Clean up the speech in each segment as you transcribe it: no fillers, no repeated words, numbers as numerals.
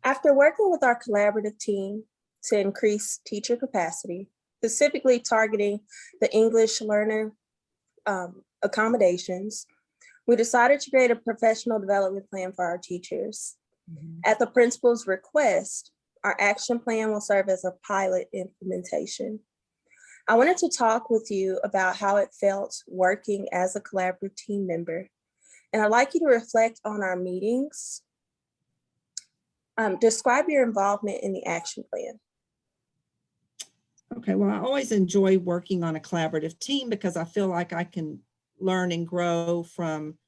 After working with our collaborative team to increase teacher capacity, specifically targeting the English learner accommodations, we decided to create a professional development plan for our teachers. At the principal's request, our action plan will serve as a pilot implementation. I wanted to talk with you about how it felt working as a collaborative team member. And I'd like you to reflect on our meetings. Describe your involvement in the action plan. Okay, well, I always enjoy working on a collaborative team because I feel like I can learn and grow from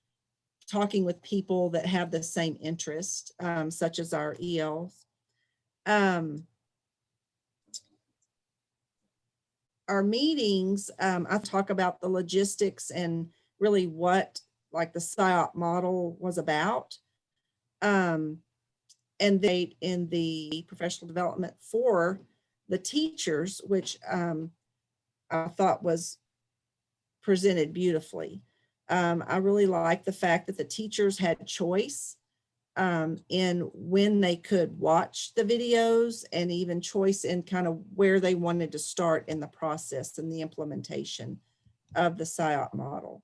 talking with people that have the same interest, such as our ELs. Our meetings, I talk about the logistics and really what like the SIOP model was about. And they in the professional development for the teachers, which I thought was presented beautifully. I really like the fact that the teachers had choice in when they could watch the videos, and even choice in kind of where they wanted to start in the process and the implementation of the SIOP model.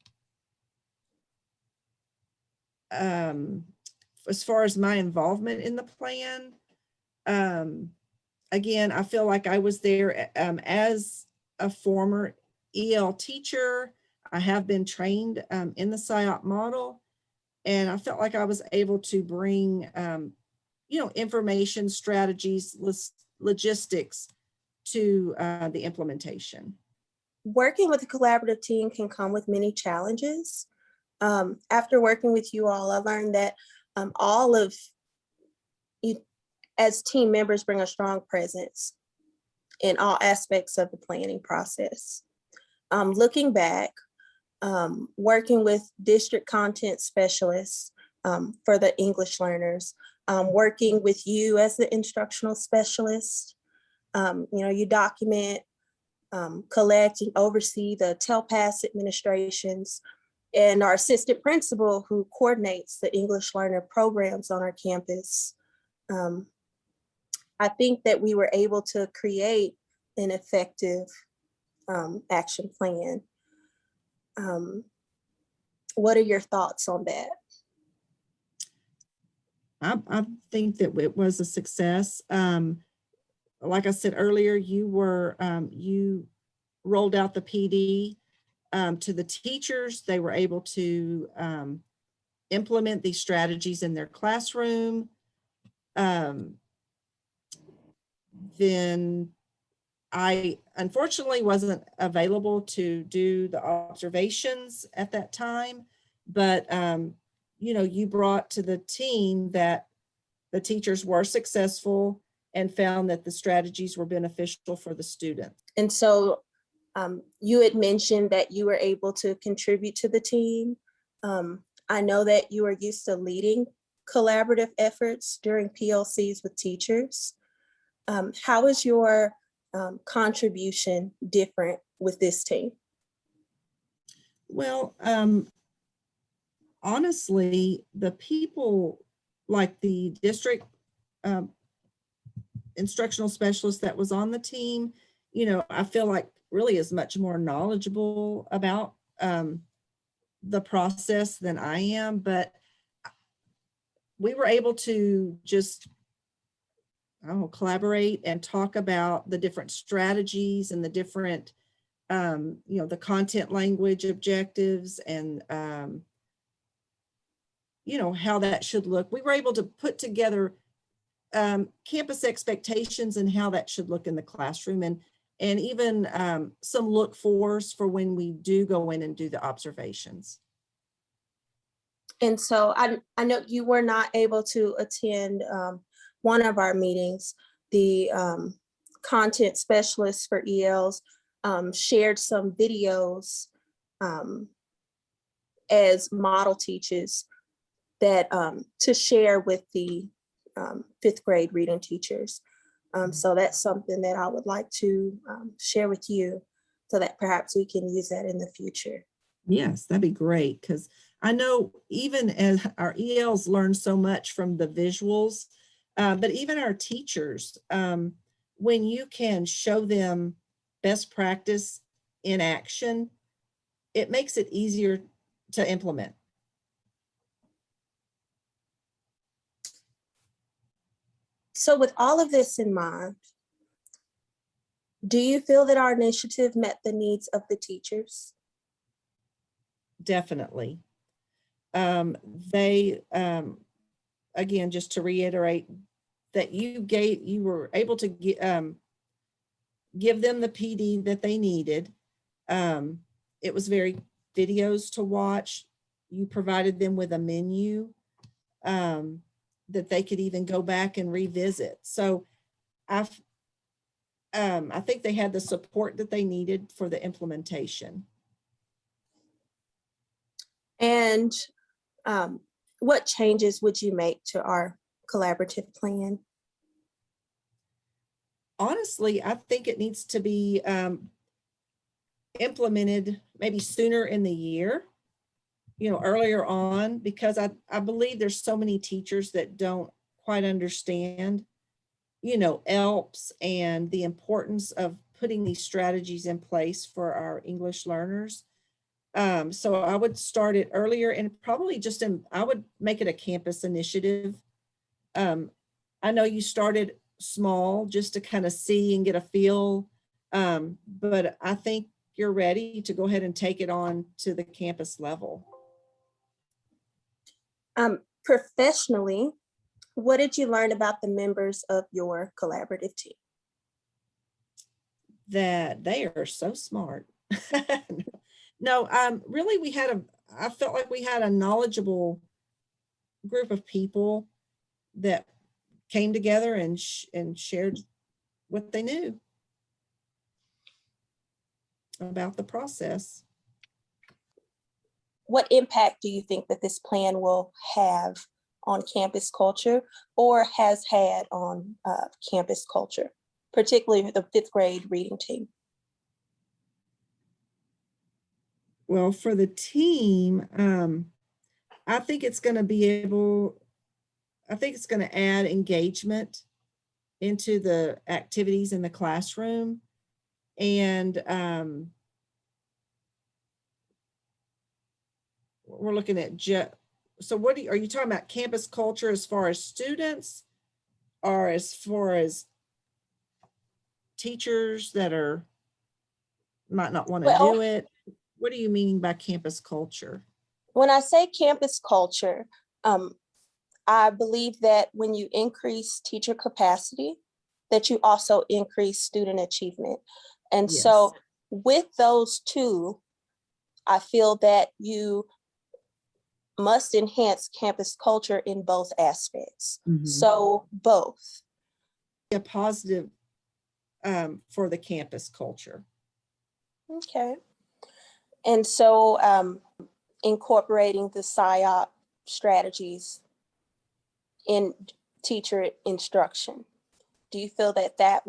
As far as my involvement in the plan, again, I feel like I was there as a former EL teacher. I have been trained in the SIOP model, and I felt like I was able to bring, information, strategies, logistics to the implementation. Working with a collaborative team can come with many challenges. After working with you all, I learned that all of you as team members bring a strong presence in all aspects of the planning process. Looking back, working with district content specialists for the English learners, working with you as the instructional specialist, you document, collect and oversee the TELPAS administrations, and our assistant principal who coordinates the English learner programs on our campus. I think that we were able to create an effective action plan. What are your thoughts on that? I think that it was a success. Like I said earlier, you rolled out the PD to the teachers. They were able to implement these strategies in their classroom. Then I unfortunately wasn't available to do the observations at that time, but you brought to the team that the teachers were successful and found that the strategies were beneficial for the student. And so you had mentioned that you were able to contribute to the team. I know that you are used to leading collaborative efforts during PLCs with teachers. How is your contribution different with this team? Well, honestly, the people like the district instructional specialist that was on the team, I feel like really is much more knowledgeable about the process than I am, but we were able to just collaborate and talk about the different strategies and the different, the content language objectives and, how that should look. We were able to put together campus expectations and how that should look in the classroom, and even some look fors for when we do go in and do the observations. And so I know you were not able to attend one of our meetings. The content specialists for ELs shared some videos as model teachers that to share with the 5th grade reading teachers. So that's something that I would like to share with you so that perhaps we can use that in the future. Yes, that'd be great, because I know even as our ELs learn so much from the visuals, But even our teachers, when you can show them best practice in action, it makes it easier to implement. So with all of this in mind, do you feel that our initiative met the needs of the teachers? Definitely. They, again, just to reiterate, that you were able to give them the PD that they needed. It was very videos to watch. You provided them with a menu that they could even go back and revisit. So I think they had the support that they needed for the implementation. And what changes would you make to our collaborative plan? Honestly, I think it needs to be implemented maybe sooner in the year, earlier on, because I believe there's so many teachers that don't quite understand, ELPS and the importance of putting these strategies in place for our English learners. So I would start it earlier, and probably I would make it a campus initiative. I know you started small just to kind of see and get a feel, but I think you're ready to go ahead and take it on to the campus level. Professionally, what did you learn about the members of your collaborative team? That they are so smart. No, really, I felt like we had a knowledgeable group of people that came together and shared what they knew about the process. What impact do you think that this plan will have on campus culture, or has had on campus culture, particularly the 5th grade reading team? Well, for the team, I think it's going to add engagement into the activities in the classroom. And we're looking at, so are you talking about campus culture as far as students, or as far as teachers that might not want to do it? What do you mean by campus culture? When I say campus culture, I believe that when you increase teacher capacity, that you also increase student achievement. And Yes. So with those two, I feel that you must enhance campus culture in both aspects. Mm-hmm. So both. A positive for the campus culture. Okay. And so incorporating the SIOP strategies in teacher instruction, do you feel that that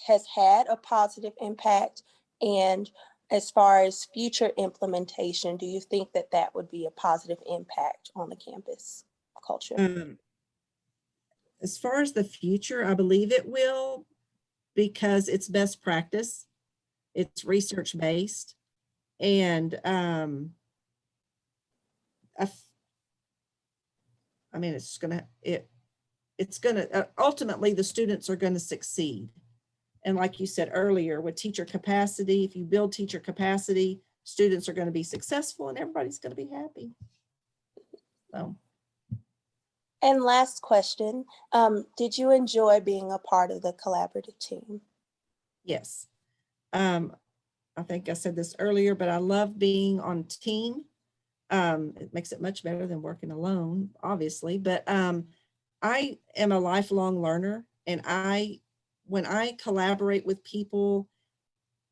has had a positive impact? And as far as future implementation, do you think that that would be a positive impact on the campus culture? As far as the future, I believe it will, because it's best practice. It's research based. And ultimately the students are going to succeed. And like you said earlier, with teacher capacity, if you build teacher capacity, students are going to be successful and everybody's going to be happy. So. And last question, did you enjoy being a part of the collaborative team? Yes. I think I said this earlier, but I love being on team. It makes it much better than working alone, obviously, but I am a lifelong learner, and when I collaborate with people,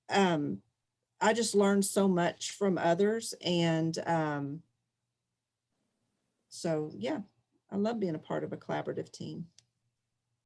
I just learn so much from others. And so, yeah, I love being a part of a collaborative team.